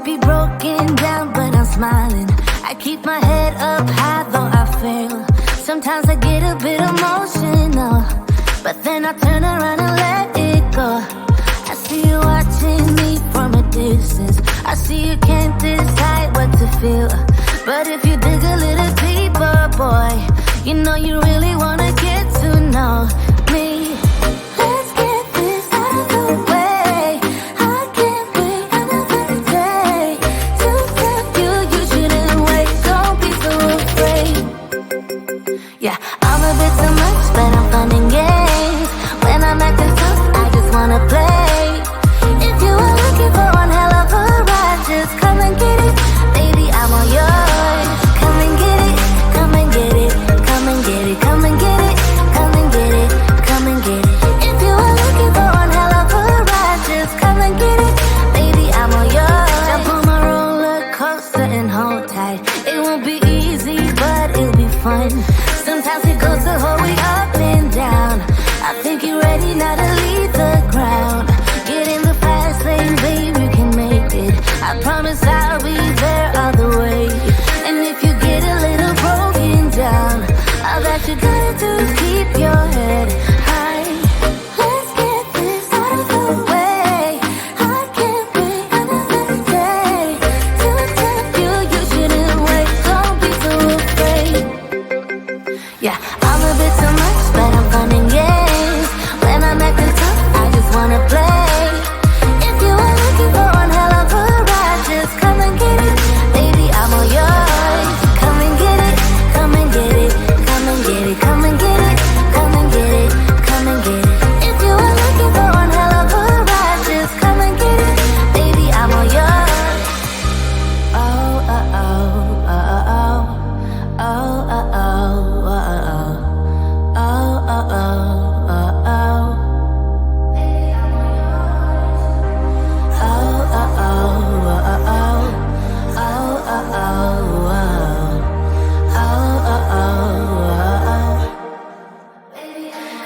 be broken down, but I'm smiling. I keep my head up high, though I fail. Sometimes I get a bit emotional, but then I turn around and let it go. I see you watching me from a distance. I see you can't decide what to feel, but if you dig a little deeper, boy, you know you really wanna get to know me. Let's get this out of the way. I can't wait another day to tell you you shouldn't wait. Don't be so afraid. Yeah, I'm a bit too much, but I'm fun and games. When I'm acting tough, I just wanna play. If you were looking for one hell of a ride, just come and get it. Baby, I'm all yours. Come and get it, come and get it, come and get it, come and get it, come and get it, come and get it. If you were looking for one hell of a ride, just come and get it. Baby, I'm all yours. Jump on my roller coaster and hold tight. It won't be easy, but it'll be fun. Sometimes it goes the whole way up and down. I think you're ready now to leave the ground. Get in the fast lane, babe, you can make it. I promise I'll be there all the way. And if you get a little broken down, all that you gotta do is keep your head high. Let's get this out of the way. I can't wait another day to tell you you shouldn't wait. Don't be so afraid. Yeah, I'm a bit too much, but I'm fun and games. When I'm acting tough, I just wanna play. If you were looking for one hell of a ride, just come and get it. Baby, I'm all yours. Come and get it, come and get it, come and get it, come and get it, come and get it, come and get it. If you were looking for one hell of a ride, just come and get it. Baby, I'm all yours. Oh, oh, oh, oh, oh, oh, oh, oh, oh, oh. Oh, oh, oh, oh, oh. Baby, I'm all yours. Oh, oh, oh, oh, oh. Oh, oh, oh, oh. Oh, oh, oh, oh.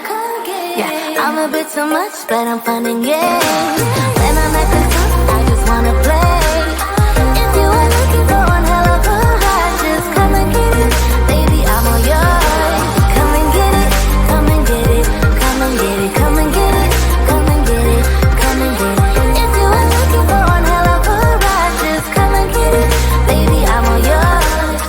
Come get it. Yeah, I'm a bit too much, but I'm fun and games. When I'm acting tough, I just wanna play. If you were looking for one hell of a ride, just come and get it. Baby, I'm all yours. Come and get it, come and get it, come and get it, come and get it, come and get it, come and get it. If you were looking for one hell of a ride, just come and get it. Baby, I'm all yours.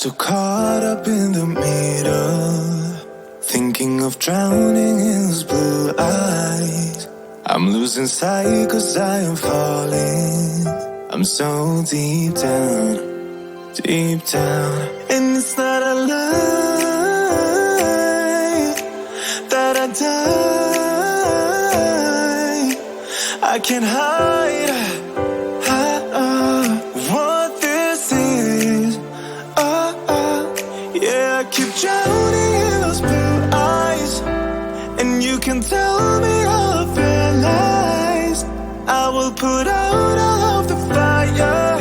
so caught up in the middle, thinking of drowning in his blue eyes. I'm losing sight 'cause I am falling. I'm so deep down, and it's not a lie that I die. I can't hide what this is. Yeah, I keep drowning in those blue eyes, and you can tell me all of your lies. I will put out all of the fire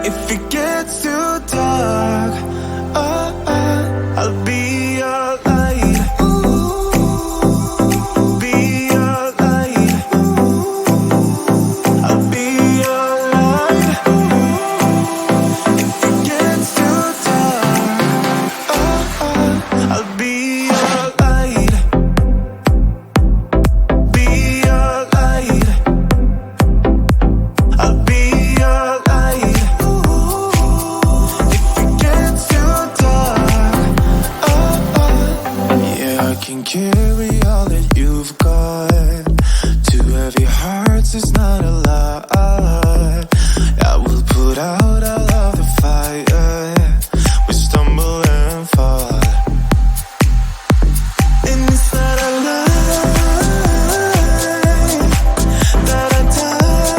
if it gets too dark. I'll be your light. Be your light. I'll be your light. If it gets too dark, I'll be your light. Be your light. I'll be your light. If it gets too dark, yeah, I can carry all that you've got. Two heavy hearts is not a lot. I will put out all of the fire. We stumble and fall, and it's not a lie that I die.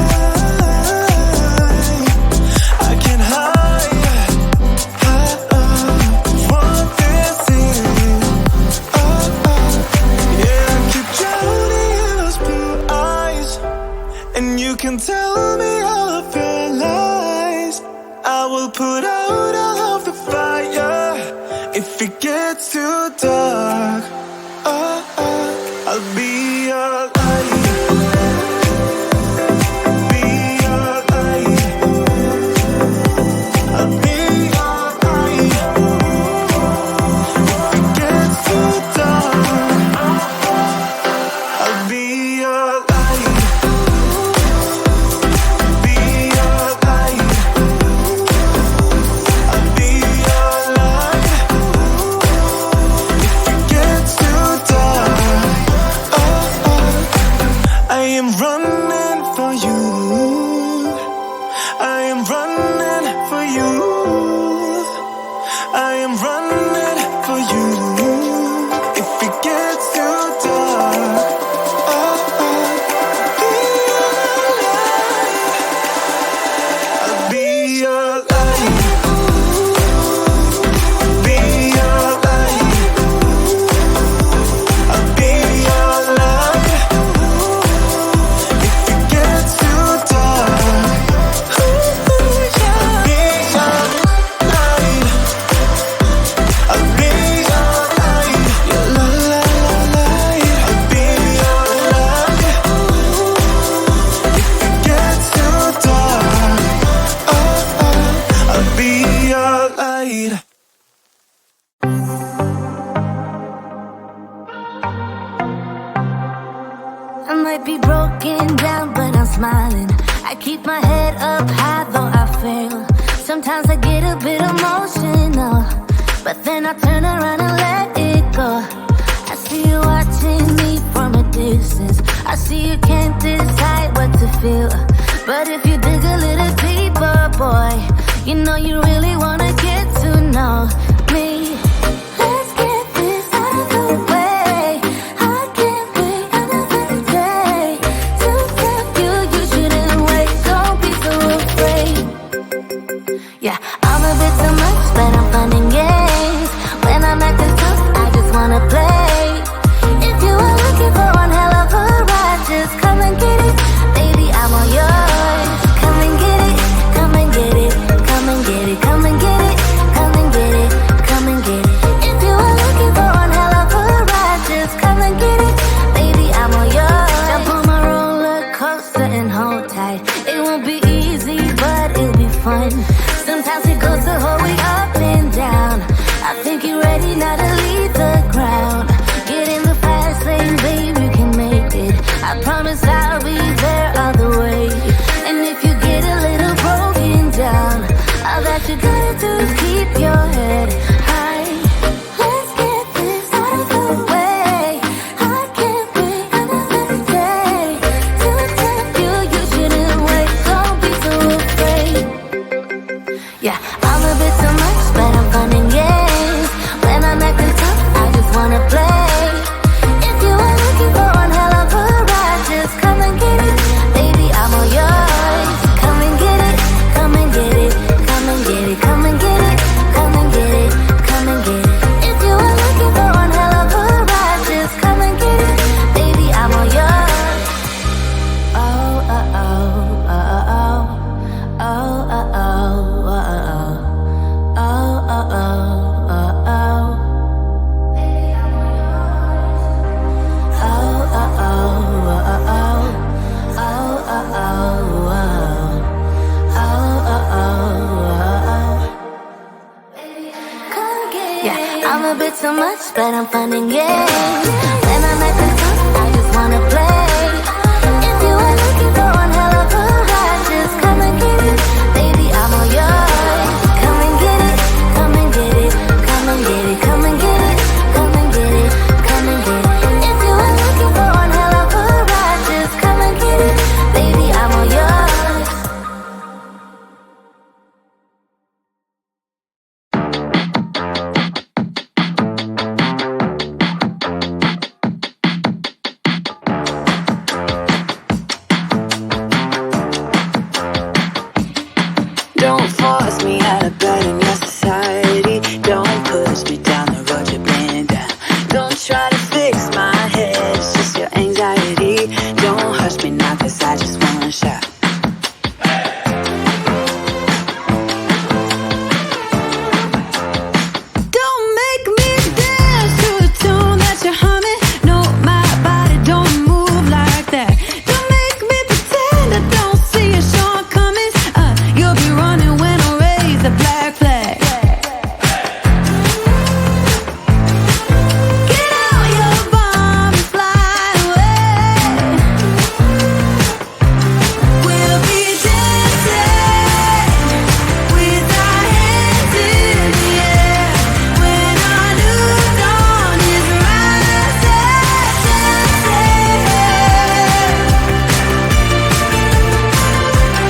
I can't hide what this is. Yeah, I keep drowning in those blue eyes, and you can tell me all of your lies. I will put out all of the fire if it gets too dark. I'll be your light. Be your light. I'll be your light. If it gets too dark, I'll be your light. Be your light. I'll be your light. If it gets too dark, I am running for you. I am running for you. I am running for you. If it gets too dark, I'll be your light. Be your light. I'll be your light. If it gets too dark, I'll be your light. I'll be your light. Your light. I'll be your light. If it gets too dark, I'll be your light. I might be broken down, but I'm smiling. I keep my head up high, though I fail. Sometimes I get a bit emotional, but then I turn around and let it go. I see you watching me from a distance. I see you can't decide what to feel. But if you dig a little deeper, boy, you know you really wanna get to know me. Let's get this out of the way. I can't wait another day to tell you you shouldn't wait. Don't be so afraid. Yeah, I'm a bit too much, but I'm fun and games. When I'm acting tough, I just wanna play. If you are looking for one hell of a ride, just come and get it. Baby, I'm all yours. Come and get it, come and get it, come and get it, come and get it, come and get it, come and get it. If you are looking for one hell of a ride, just come and get it. Baby, I'm all yours. Jump on my roller coaster and hold tight. It won't be easy, but it'll be fun. Sometimes it goes the whole way up and down. I think you're ready now to leave the ground. much, but I'm fun and games. When I'm at the top, I just wanna play. If you are looking for one hell of a ride, just come and get it, baby, I'm all yours. Come and get it, come and get it, come and get it, come and get it, come and get it, come and get it. If you are looking for one hell of a ride, just come and get it, baby, I'm all yours. Don't force me out of bed in your society. Don't push me down the road you're planning down. Don't try to fix my head, it's just your anxiety. Don't hush me now, cause I just wanna shout. Don't make me dance to the tune that you're humming. No, my body don't move like that. Don't make me pretend I don't see your shortcomings. You'll be running when I raise the black flag. Get out your bomb and fly away. We'll be dancing with our hands in the air when our new dawn is rising.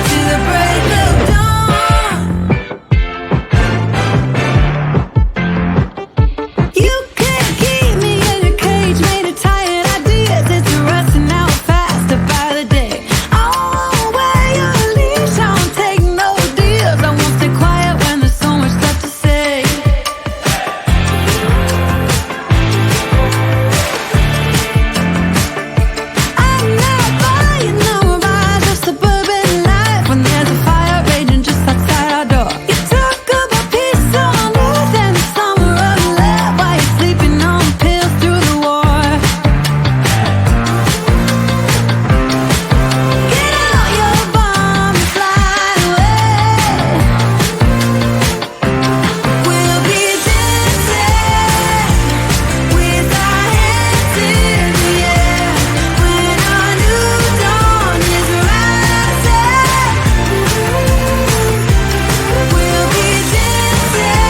To the break of dawn. You can't keep me in a cage made of tired ideas. It's rusting out faster by the day. I won't wear your leash, I won't take no deals. I won't stay quiet when there's so much left to say. I'm not buying no rise of suburban life when there's a fire raging just outside our door. You talk about peace on earth and the summer of love while you're sleeping on pills through the war. Get out your bomb and fly away. We'll be dancing with our hands in the air when our new dawn is rising. We'll be dancing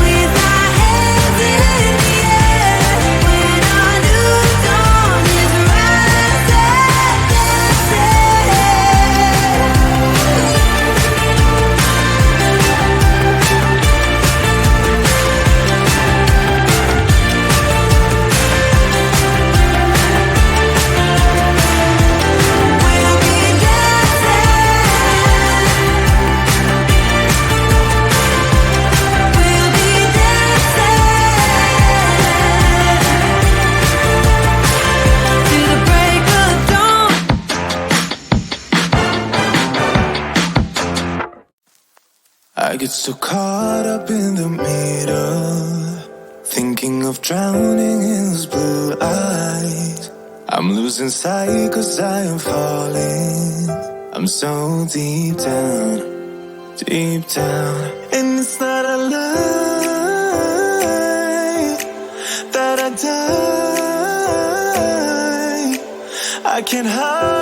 with our hands in the air when our new dawn is to the break of dawn. I get so caught up in the middle, thinking of drowning in those blue eyes. I'm losing sight cause I am falling. I'm so deep down, and it's not a lie that I die. I can't hide